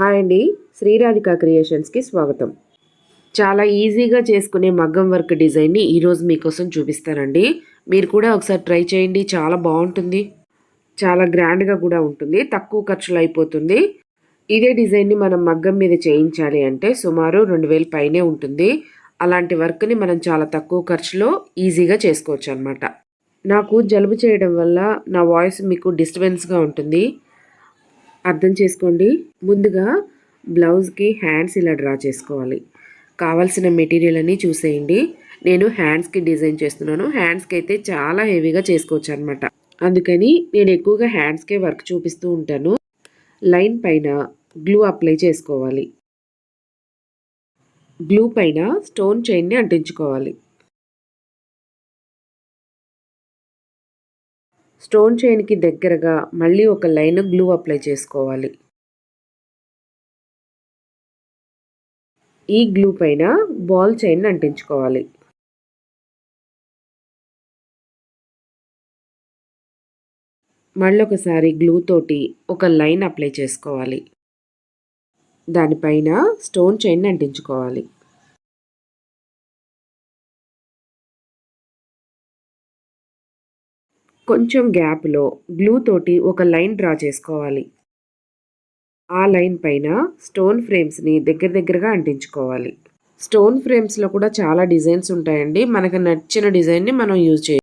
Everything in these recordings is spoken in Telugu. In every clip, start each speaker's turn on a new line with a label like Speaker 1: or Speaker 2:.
Speaker 1: హాయ్ అండి. శ్రీరాధిక క్రియేషన్స్కి స్వాగతం. చాలా ఈజీగా చేసుకునే మగ్గం వర్క్ డిజైన్ని ఈరోజు మీకోసం చూపిస్తానండి. మీరు కూడా ఒకసారి ట్రై చేయండి. చాలా బాగుంటుంది, చాలా గ్రాండ్గా కూడా ఉంటుంది, తక్కువ ఖర్చులో అయిపోతుంది. ఇదే డిజైన్ని మనం మగ్గం మీద చేయించాలి అంటే సుమారు 2000 పైనే ఉంటుంది. అలాంటి వర్క్ని మనం చాలా తక్కువ ఖర్చులో ఈజీగా చేసుకోవచ్చు అనమాట. నాకు జలుబు చేయడం వల్ల నా వాయిస్ మీకు డిస్టర్బెన్స్గా ఉంటుంది, అర్థం చేసుకోండి. ముందుగా బ్లౌజ్కి హ్యాండ్స్ ఇలా డ్రా చేసుకోవాలి. కావాల్సిన మెటీరియల్ అని చూసేయండి. నేను హ్యాండ్స్కి డిజైన్ చేస్తున్నాను. హ్యాండ్స్కి అయితే చాలా హెవీగా చేసుకోవచ్చు అనమాట. అందుకని నేను ఎక్కువగా హ్యాండ్స్కే వర్క్ చూపిస్తూ ఉంటాను. లైన్ పైన గ్లూ అప్లై చేసుకోవాలి. గ్లూ పైన స్టోన్ చైన్ని అంటించుకోవాలి. స్టోన్ చైన్కి దగ్గరగా మళ్ళీ ఒక లైన్ గ్లూ అప్లై చేసుకోవాలి. ఈ గ్లూ పైన బాల్ చైన్ అంటించుకోవాలి. మళ్ళొకసారి గ్లూ తోటి ఒక లైన్ అప్లై చేసుకోవాలి. దానిపైన స్టోన్ చైన్ అంటించుకోవాలి. కొంచెం గ్యాప్లో గ్లూ తోటి ఒక లైన్ డ్రా చేసుకోవాలి. ఆ లైన్ పైన స్టోన్ ఫ్రేమ్స్ని దగ్గరగా అంటించుకోవాలి. స్టోన్ ఫ్రేమ్స్లో కూడా చాలా డిజైన్స్ ఉంటాయండి. మనకు నచ్చిన డిజైన్ని మనం యూజ్ చేయొచ్చు.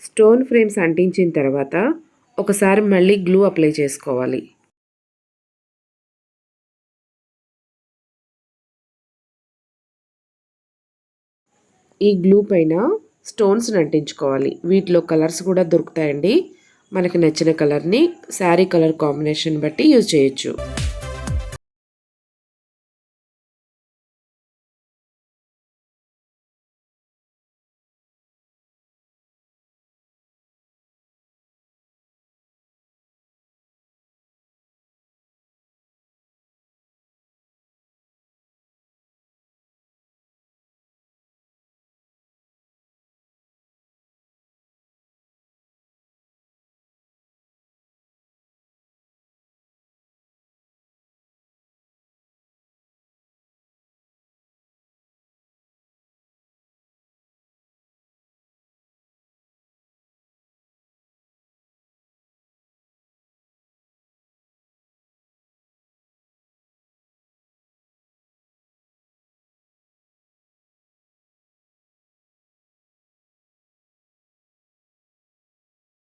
Speaker 1: స్టోన్ ఫ్రేమ్స్ అంటించిన తర్వాత ఒకసారి మళ్ళీ గ్లూ అప్లై చేసుకోవాలి. ఈ గ్లూ పైన స్టోన్స్ని అంటించుకోవాలి. వీటిలో కలర్స్ కూడా దొరుకుతాయండి. మనకి నచ్చిన కలర్ని శారీ కలర్ కాంబినేషన్ బట్టి యూజ్ చేయొచ్చు.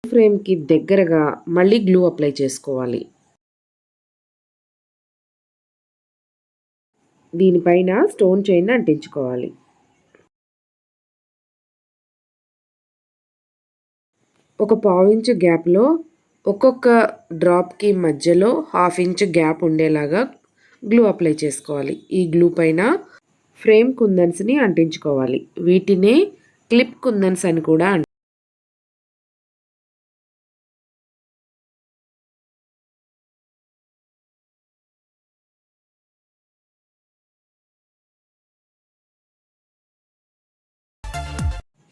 Speaker 1: ఫ్రేమ్కి దగ్గరగా మళ్ళీ గ్లూ అప్లై చేసుకోవాలి. దీనిపైన స్టోన్ చైన్ అంటించుకోవాలి. ఒక పావించు గ్యాప్లో ఒక్కొక్క డ్రాప్కి మధ్యలో హాఫ్ ఇంచ్ గ్యాప్ ఉండేలాగా గ్లూ అప్లై చేసుకోవాలి. ఈ గ్లూ పైన ఫ్రేమ్ కుందన్స్ని అంటించుకోవాలి. వీటినే క్లిప్ కుందన్స్ అని కూడా అంటారు.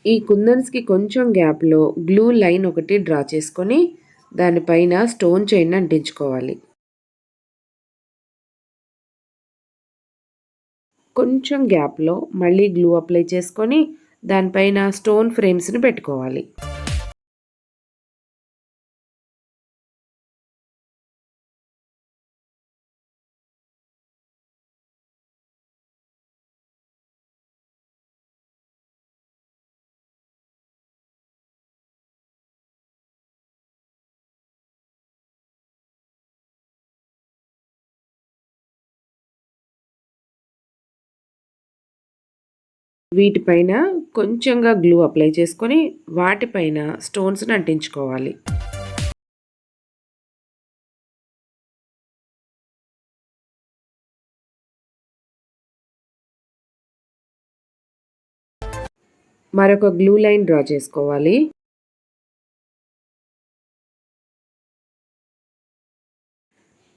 Speaker 1: ఈ కుందన్స్కి కొంచెం గ్యాప్లో గ్లూ లైన్ ఒకటి డ్రా చేసుకొని దానిపైన స్టోన్ చైన్ అంటించుకోవాలి. కొంచెం గ్యాప్లో మళ్ళీ గ్లూ అప్లై చేసుకొని దానిపైన స్టోన్ ఫ్రేమ్స్ని పెట్టుకోవాలి. వీటిపైన కొంచెంగా గ్లూ అప్లై చేసుకొని వాటిపైన స్టోన్స్ని అంటించుకోవాలి. మరొక గ్లూ లైన్ డ్రా చేసుకోవాలి.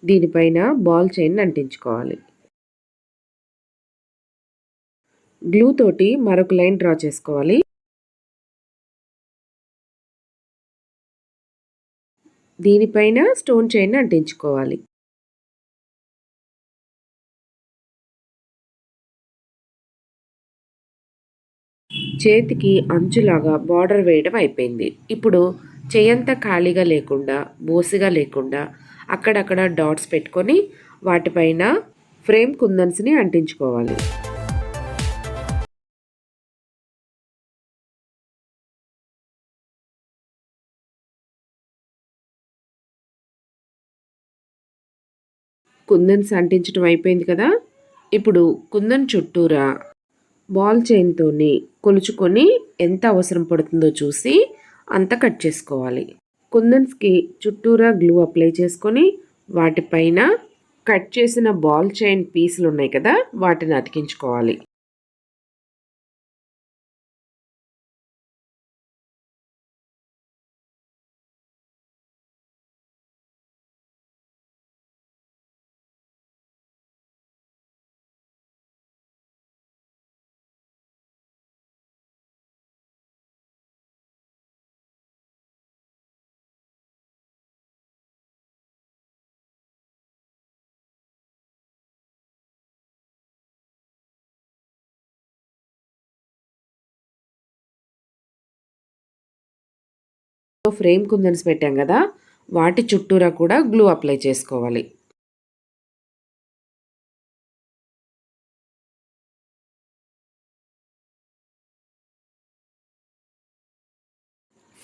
Speaker 1: దీనిపైన బాల్ చైన్ అంటించుకోవాలి. గ్లూ తోటి మరొక లైన్ డ్రా చేసుకోవాలి. దీనిపైన స్టోన్ చైన్ అంటించుకోవాలి. చేతికి అంచులాగా బార్డర్ వేయడం అయిపోయింది. ఇప్పుడు చెయ్యంతా ఖాళీగా లేకుండా, బోసిగా లేకుండా అక్కడక్కడ డాట్స్ పెట్టుకొని వాటిపైన ఫ్రేమ్ కుందన్స్ని అంటించుకోవాలి. కుందన్స్ అంటించడం అయిపోయింది కదా! ఇప్పుడు కుందన్ చుట్టూరా బాల్ చైన్‌తోని కొలుచుకొని ఎంత అవసరం పడుతుందో చూసి అంత కట్ చేసుకోవాలి. కుందన్స్‌కి చుట్టూరా గ్లూ అప్లై చేసుకొని వాటిపైన కట్ చేసిన బాల్ చైన్ పీసులు ఉన్నాయి కదా! వాటిని అతికించుకోవాలి. ఫ్రేమ్ కుందన్స్ పెట్టాం కదా! వాటి చుట్టూరా కూడా గ్లూ అప్లై చేసుకోవాలి.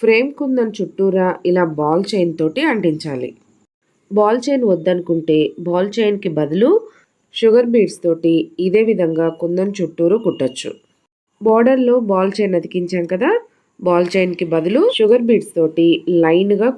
Speaker 1: ఫ్రేమ్ కుందన్ చుట్టూరా ఇలా బాల్ చైన్ తోటి అంటించాలి. బాల్ చైన్ వద్దనుకుంటే బాల్ చైన్‌కి బదులు షుగర్ బీడ్స్ తోటి ఇదే విధంగా కుందన్ చుట్టూరు కుట్టొచ్చు. బోర్డర్‌లో బాల్ చైన్ అతికించాం కదా! బాల్ చైన్‌కి బదులు షుగర్ బీడ్స్ తోటి లైన్‌గా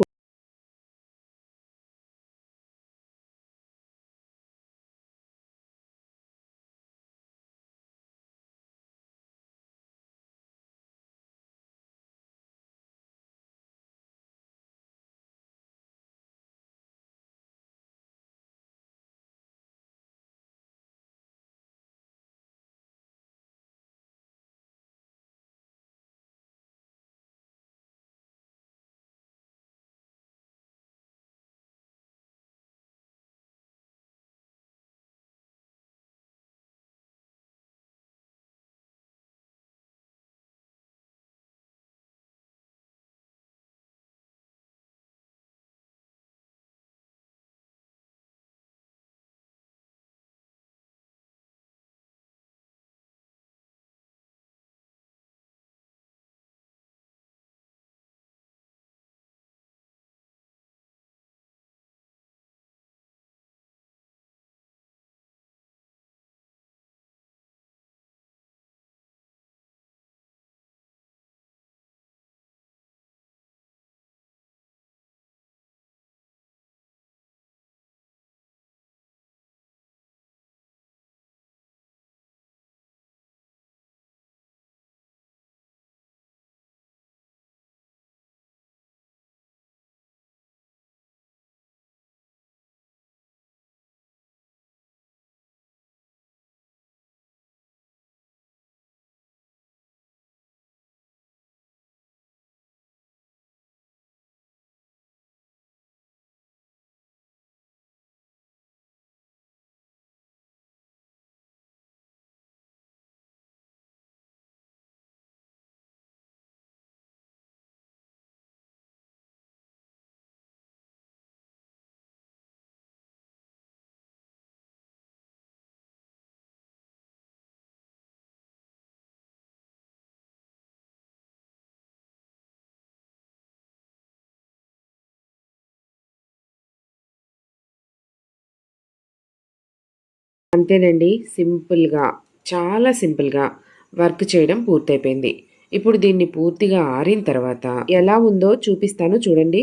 Speaker 1: అంతేనండి. సింపుల్‌గా, చాలా సింపుల్‌గా వర్క్ చేయడం పూర్తయిపోయింది. ఇప్పుడు దీన్ని పూర్తిగా ఆరిన తర్వాత ఎలా ఉందో చూపిస్తాను చూడండి.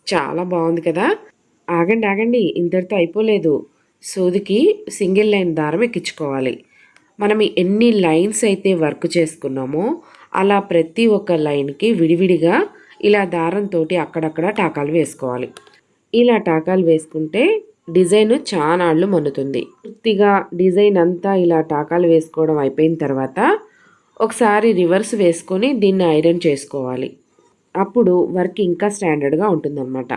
Speaker 1: చాలా బాగుంది కదా! ఆగండి ఆగండి, ఇంతటితో అయిపోలేదు. సూదికి సింగిల్ లైన్ దారం ఎక్కించుకోవాలి. మనం ఎన్ని లైన్స్ అయితే వర్క్ చేసుకున్నామో అలా ప్రతి ఒక్క లైన్కి విడివిడిగా ఇలా దారంతో అక్కడక్కడ టాకాలు వేసుకోవాలి. ఇలా టాకాలు వేసుకుంటే డిజైన్ చానాళ్ళు మన్నుతుంది. పూర్తిగా డిజైన్ అంతా ఇలా టాకాలు వేసుకోవడం అయిపోయిన తర్వాత ఒకసారి రివర్స్ వేసుకొని దీన్ని ఐరన్ చేసుకోవాలి. అప్పుడు వర్క్ ఇంకా స్టాండర్డ్గా ఉంటుందన్నమాట.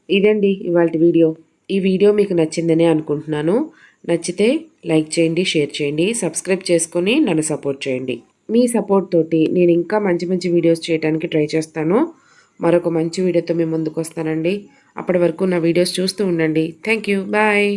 Speaker 1: ఇదండి ఇవాల్టి వీడియో. ఈ వీడియో మీకు నచ్చిందనే అనుకుంటున్నాను. నచ్చితే లైక్ చేయండి, షేర్ చేయండి, సబ్స్క్రైబ్ చేసుకొని నన్ను సపోర్ట్ చేయండి. మీ సపోర్ట్ తోటి నేను ఇంకా మంచి మంచి వీడియోస్ చేయడానికి ట్రై చేస్తాను. మరొక మంచి వీడియోతో మీ ముందుకు వస్తానండి. అప్పటి వరకు నా వీడియోస్ చూస్తూ ఉండండి. Thank you. బాయ్.